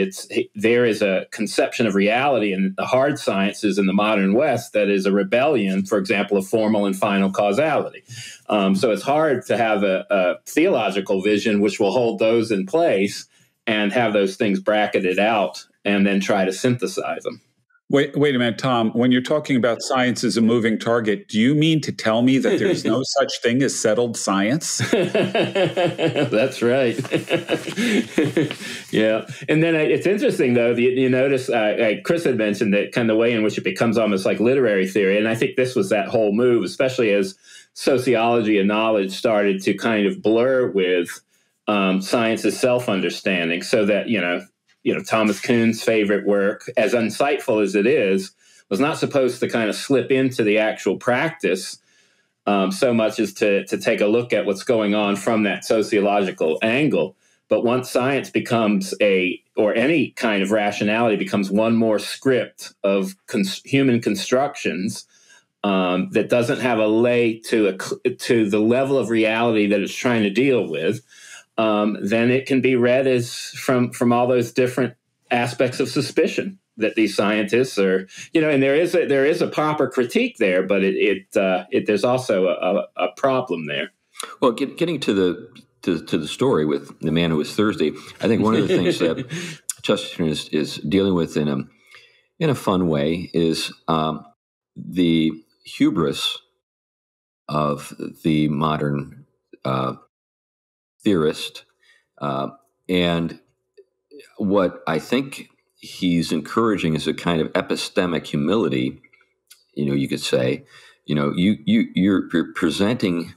there is a conception of reality in the hard sciences in the modern West that is a rebellion, for example, of formal and final causality. So it's hard to have a theological vision which will hold those in place and have those things bracketed out and then try to synthesize them. Wait a minute, Tom. When you're talking about science as a moving target, do you mean to tell me that there's no such thing as settled science? That's right. Yeah. And then it's interesting, though, you notice Chris had mentioned that kind of the way in which it becomes almost like literary theory. And I think this was that whole move, especially as sociology and knowledge started to kind of blur with science's self-understanding, so that, Thomas Kuhn's favorite work, as insightful as it is, was not supposed to kind of slip into the actual practice so much as to take a look at what's going on from that sociological angle. But once science becomes or any kind of rationality becomes one more script of human constructions that doesn't have a lay to the level of reality that it's trying to deal with, then it can be read as from all those different aspects of suspicion that these scientists are, and there is a proper critique there, but there's also a problem there. Well, getting to the story with the man who was Thursday, I think one of the things that Chesterton is dealing with in a fun way is the hubris of the modern theorist, and what I think he's encouraging is a kind of epistemic humility. You could say, you're presenting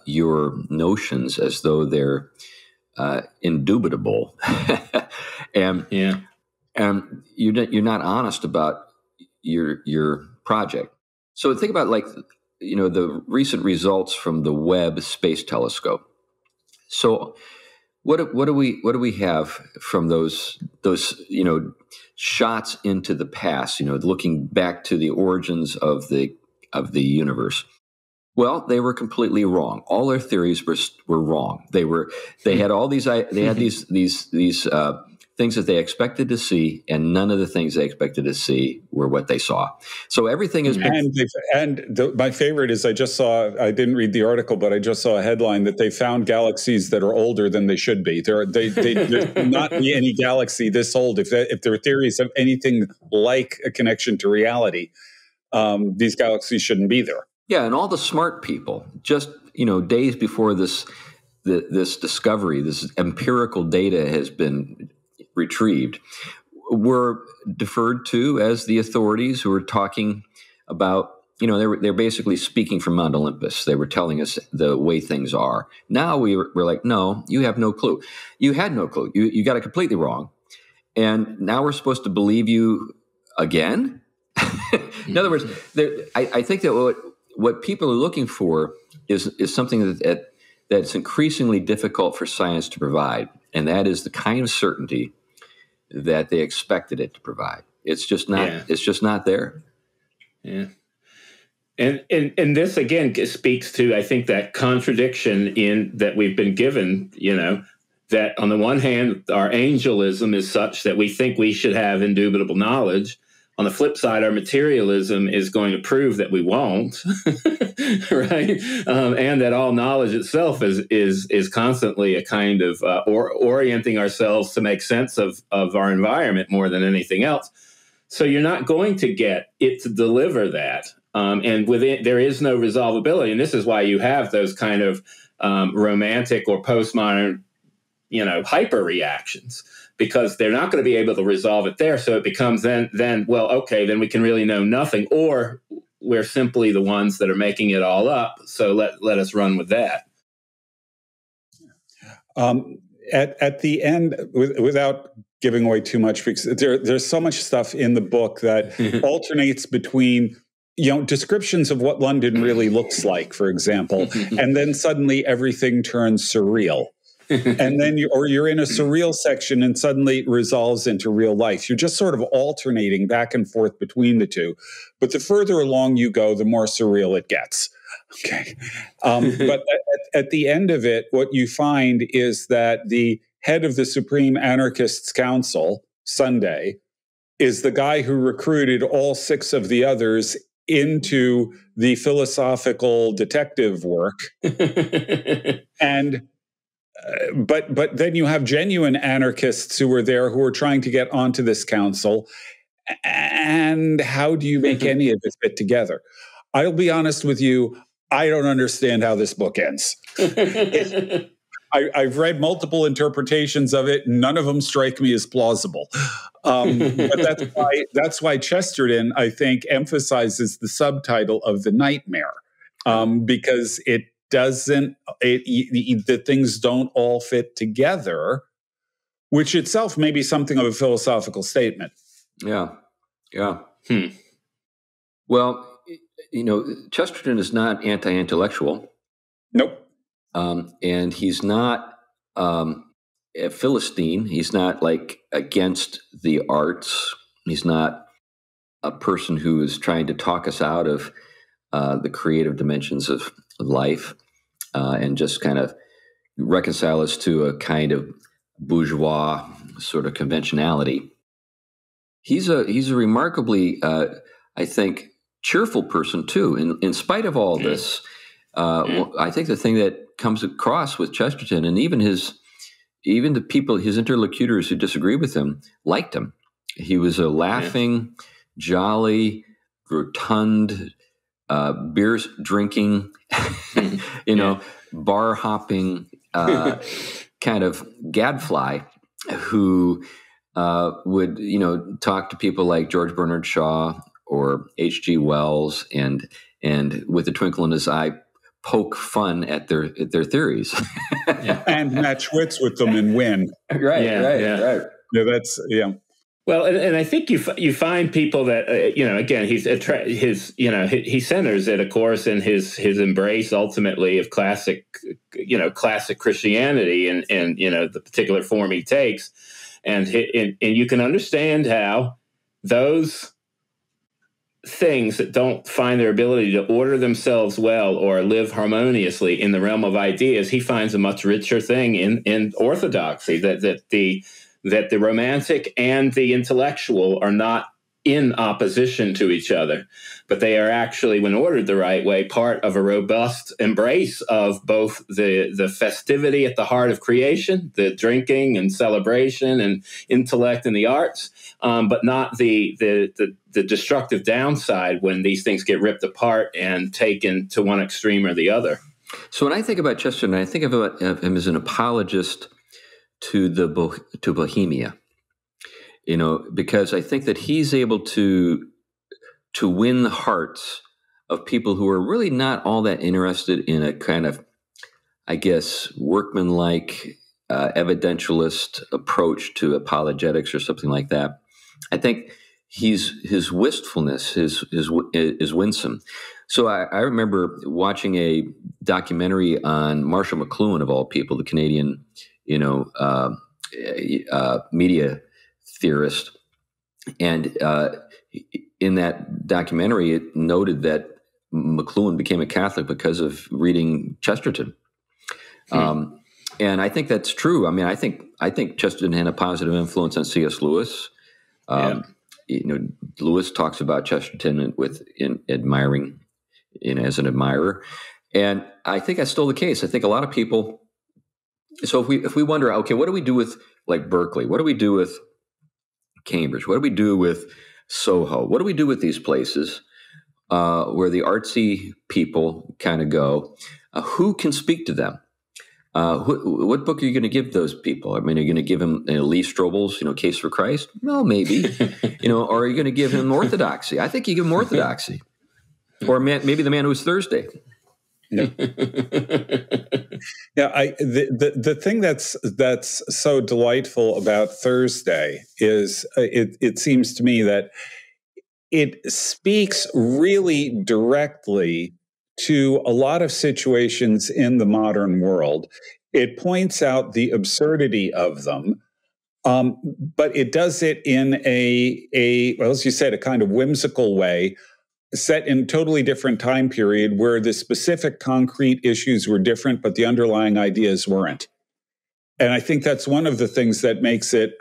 your notions as though they're indubitable, and you're not honest about your project. So think about the recent results from the Webb Space Telescope. So what do we have from those shots into the past, looking back to the origins of the universe? Well, they were completely wrong. All their theories were wrong. They had all these things that they expected to see, and none of the things they expected to see were what they saw. So everything has been. My favorite is I didn't read the article, but I just saw a headline that they found galaxies that are older than they should be. There not be any galaxy this old. If their theories have anything like a connection to reality, these galaxies shouldn't be there. Yeah, and all the smart people, just days before this discovery, this empirical data has been retrieved, were deferred to as the authorities who were talking about they're basically speaking from Mount Olympus. They were telling us the way things are. Now we're like, no, you have no clue. You had no clue. You got it completely wrong. And now we're supposed to believe you again? In other words, I think that what people are looking for is something that's increasingly difficult for science to provide, and that is the kind of certainty that they expected it to provide. It's just not. Yeah. It's just not there. Yeah. And this again speaks to, I think, that contradiction in that we've been given. That on the one hand, our angelism is such that we think we should have indubitable knowledge. On the flip side, our materialism is going to prove that we won't, right? And that all knowledge itself is constantly a kind of orienting ourselves to make sense of our environment more than anything else. So you're not going to get it to deliver that. And within there is no resolvability. And this is why you have those kind of romantic or postmodern, hyper reactions, because they're not going to be able to resolve it there. So it becomes then we can really know nothing, or we're simply the ones that are making it all up. So let us run with that. At the end, without giving away too much, because there's so much stuff in the book that alternates between descriptions of what London really looks like, for example, and then suddenly everything turns surreal. And then you're in a surreal section and suddenly it resolves into real life. You're just sort of alternating back and forth between the two. But the further along you go, the more surreal it gets. Okay. But at the end of it, what you find is that the head of the Supreme Anarchists Council, Sunday, is the guy who recruited all 6 of the others into the philosophical detective work. And but then you have genuine anarchists who were there who are trying to get onto this council. And how do you make any of it fit together? I'll be honest with you, I don't understand how this book ends. I've read multiple interpretations of it. None of them strike me as plausible. But that's why Chesterton, I think, emphasizes the subtitle of the nightmare, because the things don't all fit together, which itself may be something of a philosophical statement. Yeah. Well, Chesterton is not anti-intellectual. Nope. And he's not a Philistine. He's not like against the arts. He's not a person who is trying to talk us out of the creative dimensions of life and just kind of reconcile us to a kind of bourgeois sort of conventionality. He's a remarkably, I think, cheerful person too. In spite of all this, I think the thing that comes across with Chesterton, and even the people, his interlocutors who disagree with him, liked him. He was a laughing, jolly, rotund, beer drinking, bar hopping kind of gadfly who would talk to people like George Bernard Shaw or H.G. Wells, and with a twinkle in his eye, poke fun at their theories. And match wits with them and win. Right. Yeah, that's. Well, and I think you find people that again he centers it, of course, in his embrace ultimately of classic Christianity and the particular form he takes, and you can understand how those things that don't find their ability to order themselves well or live harmoniously in the realm of ideas, he finds a much richer thing in orthodoxy, that the romantic and the intellectual are not in opposition to each other, but they are actually, when ordered the right way, part of a robust embrace of both the festivity at the heart of creation, the drinking and celebration and intellect and the arts, but not the destructive downside when these things get ripped apart and taken to one extreme or the other. So when I think about Chesterton, I think of him as an apologist to Bohemia, because I think that he's able to win the hearts of people who are really not all that interested in a kind of, I guess, workmanlike, evidentialist approach to apologetics or something like that. I think his wistfulness is winsome. So I remember watching a documentary on Marshall McLuhan, of all people, the Canadian, media theorist, and in that documentary, it noted that McLuhan became a Catholic because of reading Chesterton. And I think that's true. I mean, I think Chesterton had a positive influence on C.S. Lewis. Lewis talks about Chesterton in admiring, as an admirer, and I think that's still the case. I think a lot of people. So if we wonder, okay, what do we do with like Berkeley? What do we do with Cambridge? What do we do with Soho? What do we do with these places where the artsy people kind of go? Who can speak to them? What book are you going to give those people? I mean, are you going to give him Lee Strobel's, Case for Christ? Well, maybe, or are you going to give him Orthodoxy? I think you give him Orthodoxy, or maybe the Man Who Was Thursday. Yeah, the thing that's so delightful about Thursday is it seems to me that it speaks really directly to a lot of situations in the modern world. It points out the absurdity of them, but it does it in well, as you said, a kind of whimsical way, set in a totally different time period where the specific concrete issues were different, but the underlying ideas weren't. And I think that's one of the things that makes it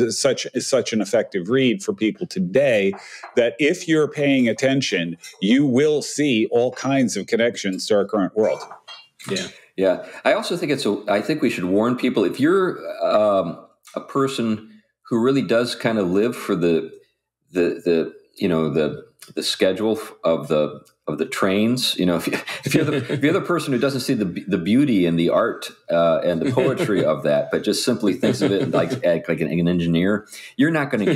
such an effective read for people today, that if you're paying attention, you will see all kinds of connections to our current world. Yeah. Yeah. I also think I think we should warn people, if you're a person who really does kind of live for the schedule of the trains, if you're the person who doesn't see the beauty and the art and the poetry of that, but just simply thinks of it like an engineer, you're not going to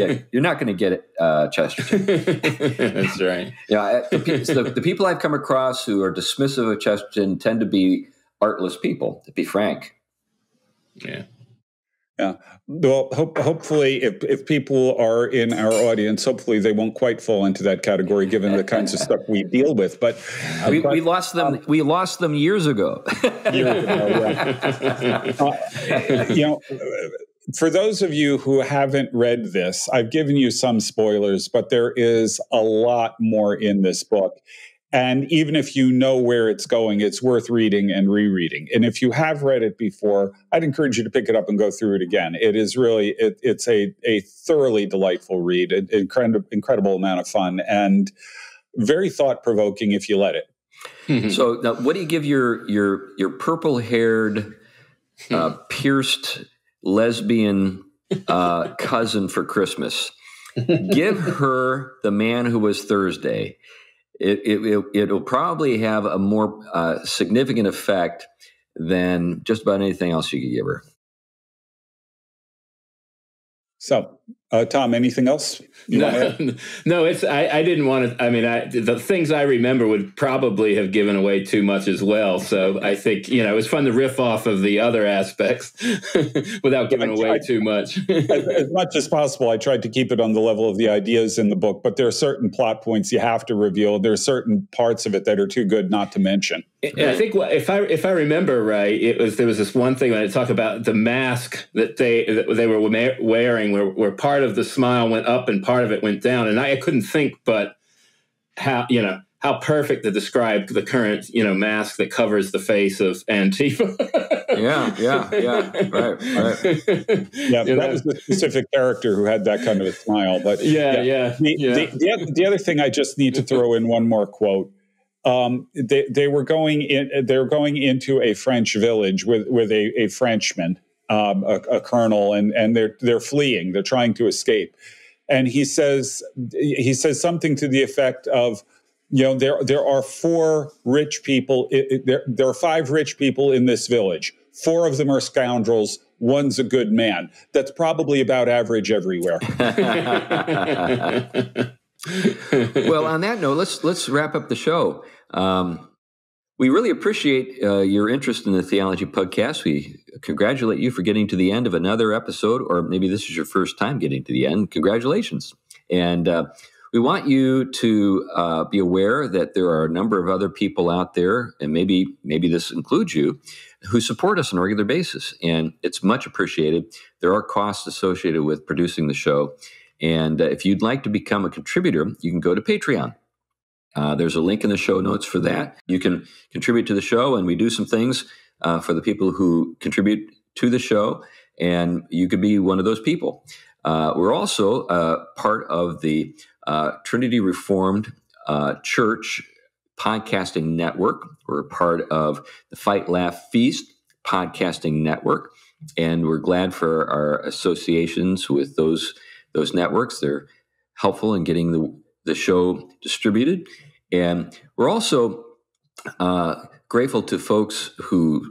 get it, Chesterton. That's right. The people I've come across who are dismissive of Chesterton tend to be artless people, to be frank. Yeah. Yeah. Well, hopefully, if people are in our audience, hopefully they won't quite fall into that category, given the kinds of stuff we deal with. But we lost them. We lost them years ago. For those of you who haven't read this, I've given you some spoilers, but there is a lot more in this book. And even if you know where it's going, it's worth reading and rereading. And if you have read it before, I'd encourage you to pick it up and go through it again. It is really, it's a thoroughly delightful read, an incredible amount of fun, and very thought-provoking if you let it. So now, what do you give your purple-haired, pierced lesbian cousin for Christmas? Give her The Man Who Was Thursday. It'll probably have a more significant effect than just about anything else you could give her. So, Tom, anything else? No, I didn't want to. I mean, the things I remember would probably have given away too much as well. So I think, it was fun to riff off of the other aspects without giving away too much. As much as possible, I tried to keep it on the level of the ideas in the book, but there are certain plot points you have to reveal. There are certain parts of it that are too good not to mention. And I think if I remember right, there was this one thing when I talk about the mask that they were wearing, where part of the smile went up and part of it went down, and I couldn't think but how perfect to describe the current mask that covers the face of Antifa. right. Yeah, that was the specific character who had that kind of a smile. But the other thing I just need to throw in one more quote. They were going into a French village with a Frenchman, a colonel, and they're fleeing. They're trying to escape, and he says something to the effect of, there are 4 rich people. There are 5 rich people in this village. 4 of them are scoundrels. One's a good man. That's probably about average everywhere. Well, on that note, let's wrap up the show. We really appreciate your interest in the Theology Pugcast. We congratulate you for getting to the end of another episode, or maybe this is your first time getting to the end. Congratulations. And we want you to be aware that there are a number of other people out there, and maybe this includes you, who support us on a regular basis. And it's much appreciated. There are costs associated with producing the show. And if you'd like to become a contributor, you can go to Patreon. There's a link in the show notes for that. You can contribute to the show, and we do some things for the people who contribute to the show, and you could be one of those people. We're also part of the Trinity Reformed Church podcasting network. We're part of the Fight, Laugh, Feast podcasting network, and we're glad for our associations with those networks. They're helpful in getting the show distributed. And we're also grateful to folks who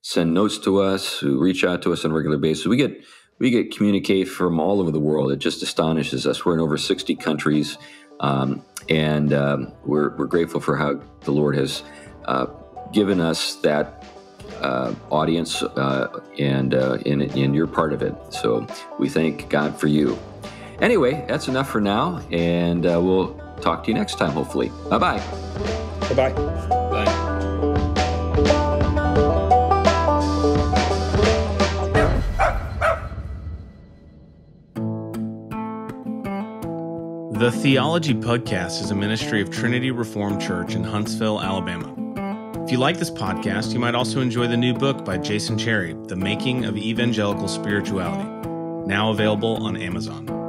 send notes to us, who reach out to us on a regular basis. We get communicate from all over the world. It just astonishes us. We're in over 60 countries, and we're grateful for how the Lord has given us that audience, and you're part of it. So we thank God for you. Anyway, that's enough for now, and we'll talk to you next time, hopefully. Bye-bye. Bye-bye. Bye. The Theology Pugcast is a ministry of Trinity Reformed Church in Huntsville, Alabama. If you like this podcast, you might also enjoy the new book by Jason Cherry, The Making of Evangelical Spirituality, now available on Amazon.